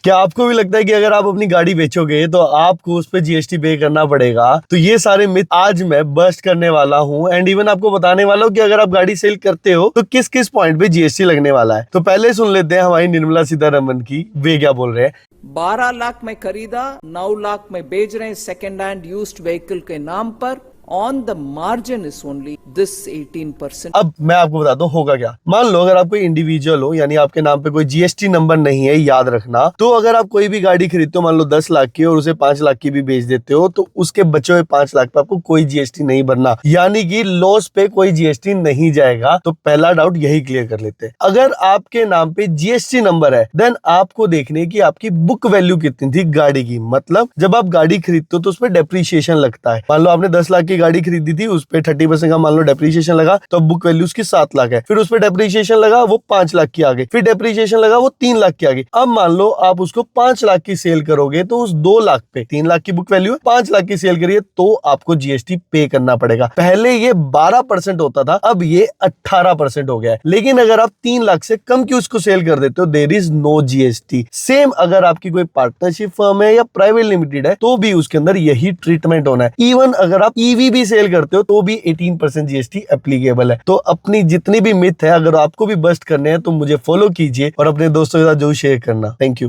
क्या आपको भी लगता है कि अगर आप अपनी गाड़ी बेचोगे तो आपको उस पर जीएसटी पे करना पड़ेगा? तो ये सारे मिथ आज मैं बस्ट करने वाला हूँ एंड इवन आपको बताने वाला हूँ कि अगर आप गाड़ी सेल करते हो तो किस किस पॉइंट पे जीएसटी लगने वाला है। तो पहले सुन लेते हैं हमारी निर्मला सीतारमन की, वे क्या बोल रहे हैं। 12 लाख में खरीदा, 9 लाख में बेच रहे हैं सेकेंड हैंड यूज्ड व्हीकल के नाम पर। On the margin is only this 18%। अब मैं आपको बताता हूँ होगा क्या। मान लो अगर आप कोई इंडिविजुअल हो, यानी आपके नाम पे कोई जीएसटी नंबर नहीं है, याद रखना। तो अगर आप कोई भी गाड़ी खरीदते हो, मान लो 10 लाख की और उसे 5 लाख की भी बेच देते हो, तो उसके बचे हुए 5 लाख पे आपको कोई जीएसटी नहीं भरना, यानी कि लॉस पे कोई जीएसटी नहीं जाएगा। तो पहला डाउट यही क्लियर कर लेते हैं। अगर आपके नाम पे जीएसटी नंबर है देन आपको देखने की आपकी बुक वैल्यू कितनी थी गाड़ी की। मतलब जब आप गाड़ी खरीदते हो तो उस पर डेप्रीशिएशन लगता है। मान लो आपने 10 लाख की गाड़ी खरीदी थी, उस पर 30% का मान लो डेप्रीशिएशन लगा, तो बुक वैल्यू उसकी 7 लाख है। फिर उस पर डेप्रीशिएशन लगा, वो 5 लाख की आ गई। फिर डेप्रीशिएशन लगा, वो 3 लाख की आ गई। अब मान लो आप उसको 5 लाख की सेल करोगे तो उस 2 लाख पे 3 लाख की बुक वैल्यू है, 5 लाख की सेल करिए तो आपको जीएसटी पे करना पड़ेगा। पहले ये 12% होता था, अब ये 18% हो गया है। लेकिन अगर आप 3 लाख से कम की उसको सेल कर देते हो, there is no GST. Same अगर आपकी कोई पार्टनरशिप फर्म है या प्राइवेट लिमिटेड है तो भी उसके अंदर यही ट्रीटमेंट होना है। इवन अगर आप ईवी भी सेल करते हो तो भी 18% जीएसटी एप्लीकेबल है। तो अपनी जितनी भी मिथ है अगर आपको भी बस्ट करने हैं तो मुझे फॉलो कीजिए और अपने दोस्तों के साथ जरूर शेयर करना। Thank you.